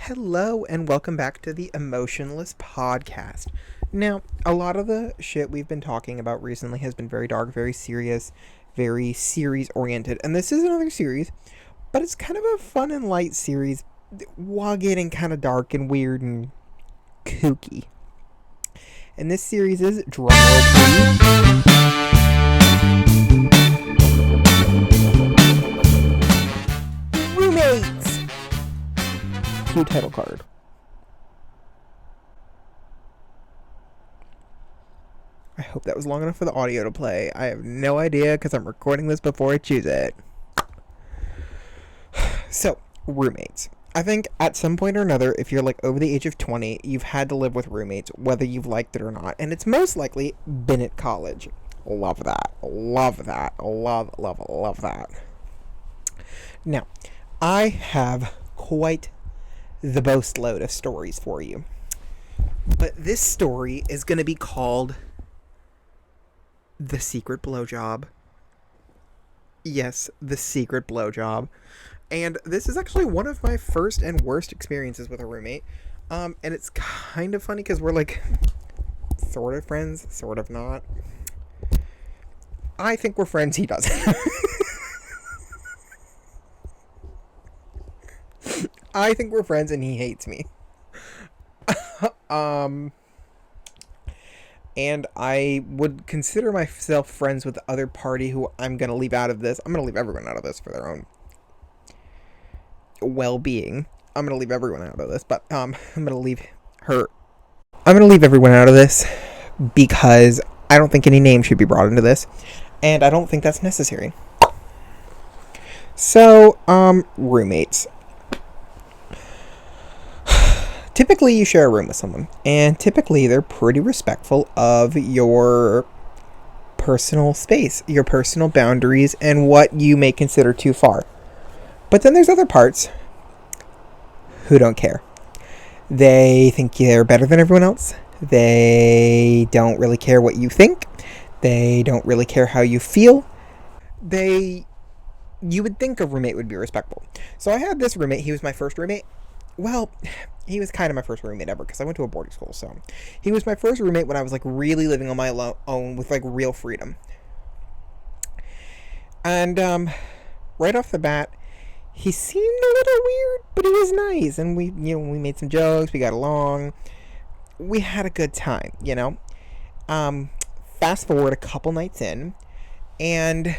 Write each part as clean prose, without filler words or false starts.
Hello and welcome back to the Emotionless podcast. Now, a lot of the shit we've been talking about recently has been very dark, very serious, very series oriented, and this is another series, but it's kind of a fun and light series while getting kind of dark and weird and kooky. And this series is drumroll please. Roommates. Cue title card. I hope that was long enough for the audio to play. I have no idea because I'm recording this before I choose it. So, roommates. I think at some point or another, if you're like over the age of 20, you've had to live with roommates, whether you've liked it or not. And it's most likely been at college. Love that. Love that. Love that. Now, I have quite the boatload of stories for you. But this story is going to be called The Secret Blowjob. Yes, The Secret Blowjob. And this is actually one of my first and worst experiences with a roommate. And it's kind of funny because we're like sort of friends, sort of not. I think we're friends, he doesn't. I think we're friends and he hates me. And I would consider myself friends with the other party who I'm going to leave out of this. I'm going to leave everyone out of this for their own well-being. I'm going to leave everyone out of this, but I'm going to leave her. I'm going to leave everyone out of this because I don't think any name should be brought into this, and I don't think that's necessary. So, roommates. Typically, you share a room with someone, and typically they're pretty respectful of your personal space, your personal boundaries, and what you may consider too far. But then there's other parts who don't care. They think they're better than everyone else. They don't really care what you think. They don't really care how you feel. You would think a roommate would be respectful. So I had this roommate. He was my first roommate. Well, he was kind of my first roommate ever because I went to a boarding school. So he was my first roommate when I was like really living on my own with like real freedom. And right off the bat, he seemed a little weird, but he was nice. And we made some jokes. We got along. We had a good time, Fast forward a couple nights in, and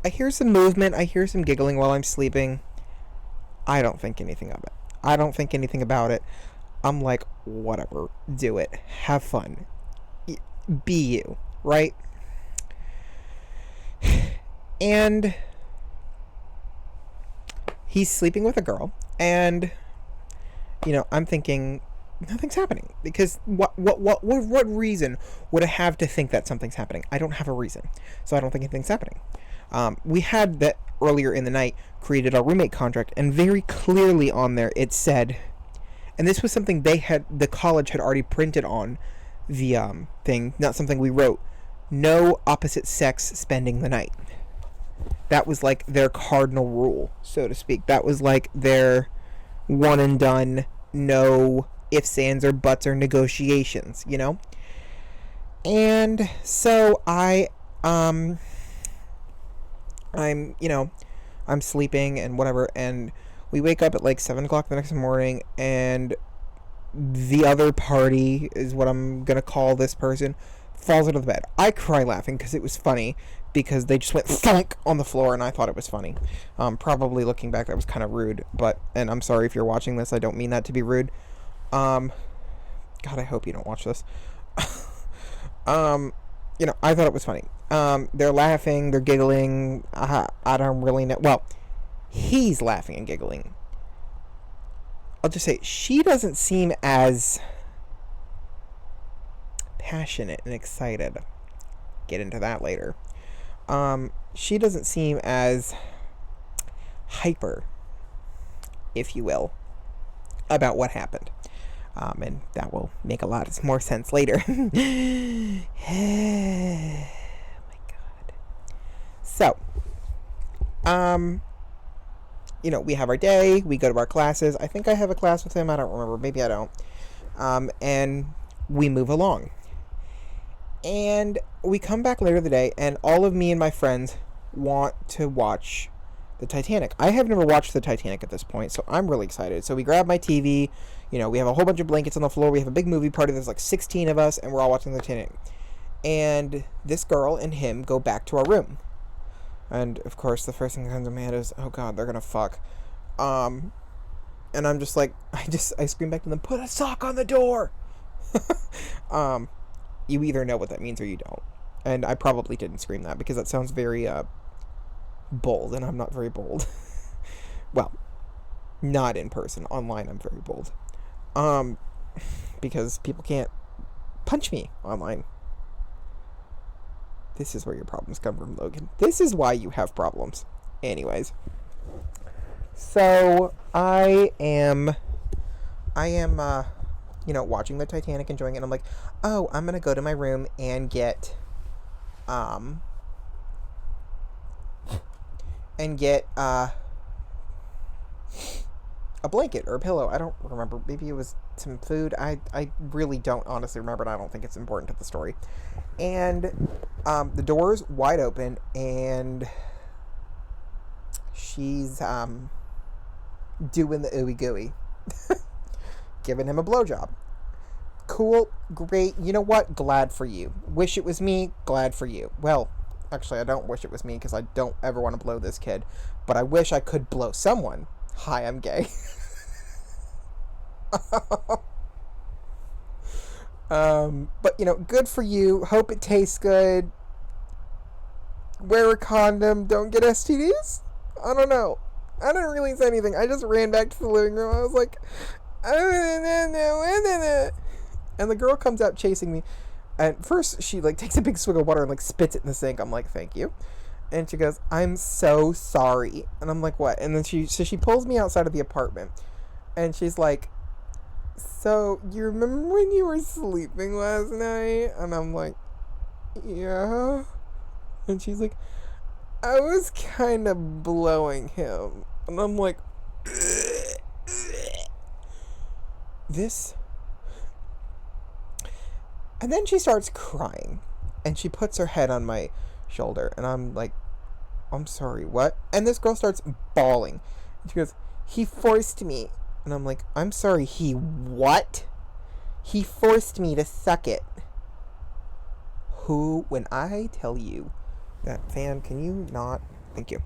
I hear some movement. I hear some giggling while I'm sleeping. I don't think anything of it. I don't think anything about it. I'm like, whatever. Do it. Have fun. Be you, right? And he's sleeping with a girl, and I'm thinking nothing's happening because what reason would I have to think that something's happening? I don't have a reason, so I don't think anything's happening. We had that earlier in the night created our roommate contract, and very clearly on there it said, and this was something the college had already printed on the thing, not something we wrote: no opposite sex spending the night. That was like their cardinal rule, so to speak. That was like their one and done, no ifs, ands, or buts, or negotiations, And so I'm sleeping and whatever, and we wake up at like 7 o'clock the next morning, and the other party is what I'm gonna call this person falls out of the bed. I cry laughing because it was funny, because they just went thunk on the floor, and I thought it was funny. Probably looking back, that was kind of rude, and I'm sorry if you're watching this. I don't mean that to be rude. God, I hope you don't watch this. I thought it was funny. They're laughing, they're giggling. I don't really know. Well, he's laughing and giggling. I'll just say, she doesn't seem as passionate and excited. Get into that later. She doesn't seem as hyper, if you will, about what happened. And that will make a lot more sense later. Oh my God. So, we have our day, we go to our classes. I think I have a class with him, I don't remember, maybe I don't. And we move along. And we come back later in the day, and all of me and my friends want to watch the Titanic. I have never watched the Titanic at this point, so I'm really excited. So we grab my TV, we have a whole bunch of blankets on the floor, we have a big movie party, there's like 16 of us, and we're all watching the Titanic. And this girl and him go back to our room. And, of course, the first thing that comes to my head is, oh god, they're gonna fuck. And I'm just like, I scream back to them, put a sock on the door! You either know what that means or you don't. And I probably didn't scream that because that sounds very, bold, and I'm not very bold. Well, not in person. Online, I'm very bold. Because people can't punch me online. This is where your problems come from, Logan. This is why you have problems. Anyways. So, I am, watching the Titanic, enjoying it, and I'm like, oh, I'm gonna go to my room and get, a blanket or a pillow. I don't remember. Maybe it was some food. I really don't honestly remember, and I don't think it's important to the story. And the door's wide open, and she's doing the ooey gooey. Giving him a blowjob. Cool, great. You know what? Glad for you. Wish it was me. Glad for you. Well, actually, I don't wish it was me because I don't ever want to blow this kid. But I wish I could blow someone. Hi, I'm gay. But, good for you. Hope it tastes good. Wear a condom. Don't get STDs? I don't know. I didn't really say anything. I just ran back to the living room. I was like, and the girl comes out chasing me. And first, she, takes a big swig of water and, spits it in the sink. I'm like, thank you. And she goes, I'm so sorry. And I'm like, what? And then she pulls me outside of the apartment. And she's like, so, you remember when you were sleeping last night? And I'm like, yeah. And she's like, I was kind of blowing him. And I'm like, this. And then she starts crying. And she puts her head on my shoulder. And I'm like, I'm sorry, what? And this girl starts bawling. And she goes, he forced me. And I'm like, I'm sorry, he what? He forced me to suck it. Who, when I tell you that, fan, can you not? Thank you.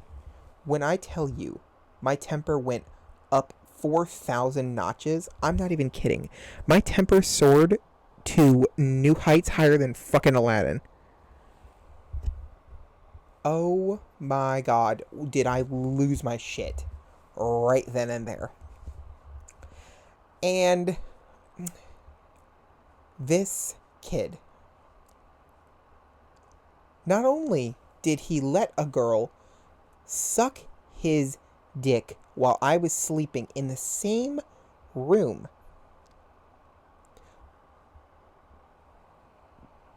When I tell you my temper went up 4,000 notches, I'm not even kidding. My temper soared to new heights higher than fucking Aladdin. Oh my god, did I lose my shit right then and there. And this kid, not only did he let a girl suck his dick while I was sleeping in the same room,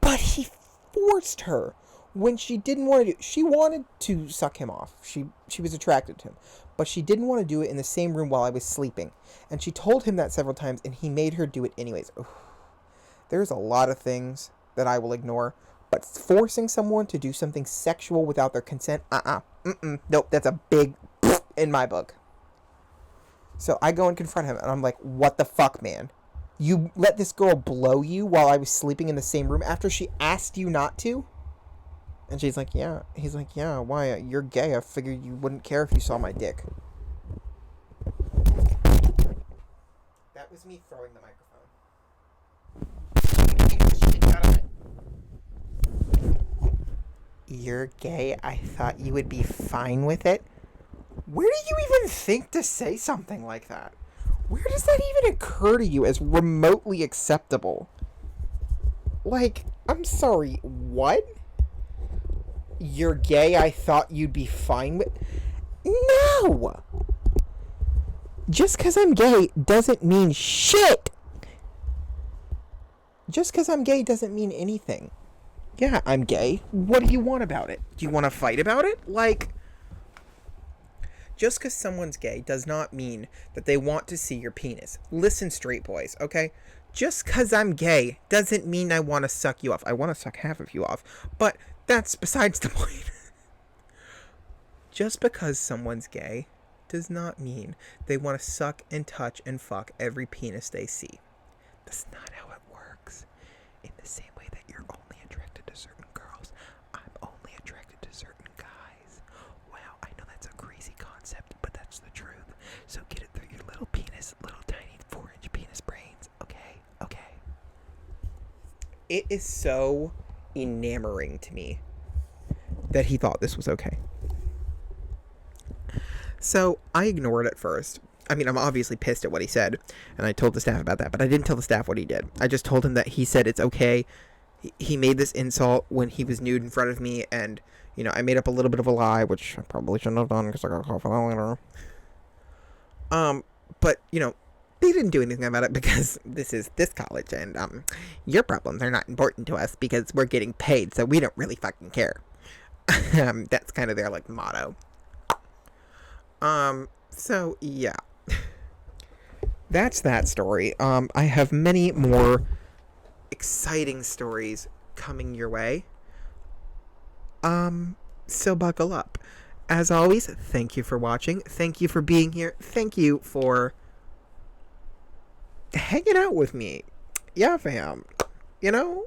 but he forced her when she didn't want to do. She wanted to suck him off. She was attracted to him, but she didn't want to do it in the same room while I was sleeping. And she told him that several times, and he made her do it anyways. Oof. There's a lot of things that I will ignore, but forcing someone to do something sexual without their consent, nope, that's a big in my book. So I go and confront him, and I'm like, what the fuck, man? You let this girl blow you while I was sleeping in the same room after she asked you not to? And she's like, yeah. He's like, yeah, why? You're gay. I figured you wouldn't care if you saw my dick. That was me throwing the microphone. You're gay. I thought you would be fine with it. Where do you even think to say something like that? Where does that even occur to you as remotely acceptable? I'm sorry, what? You're gay, I thought you'd be fine with... No! Just because I'm gay doesn't mean shit! Just because I'm gay doesn't mean anything. Yeah, I'm gay. What do you want about it? Do you want to fight about it? Just because someone's gay does not mean that they want to see your penis. Listen, straight boys, okay? Just because I'm gay doesn't mean I want to suck you off. I want to suck half of you off, but that's besides the point. Just because someone's gay does not mean they want to suck and touch and fuck every penis they see. That's not how it works. In the same way that you're only attracted to certain girls, I'm only attracted to certain guys. Wow, I know that's a crazy concept, but that's the truth. So get it through your little penis, little tiny 4-inch penis brains, okay? Okay. It is so enamoring to me that he thought this was okay. So I ignored it at first. I mean, I'm obviously pissed at what he said, and I told the staff about that, but I didn't tell the staff what he did. I just told him that he said it's okay. He made this insult when he was nude in front of me, and, you know, I made up a little bit of a lie, which I probably shouldn't have done because I got caught for that later. But, you know, they didn't do anything about it because this is this college, and, your problems are not important to us because we're getting paid, so we don't really fucking care. That's kind of their, like, motto. So, yeah. That's that story. I have many more exciting stories coming your way. So buckle up. As always, thank you for watching. Thank you for being here. Thank you for hanging out with me. Yeah, fam. You know?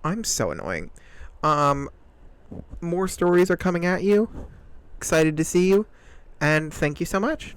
I'm so annoying. More stories are coming at you. Excited to see you. And thank you so much.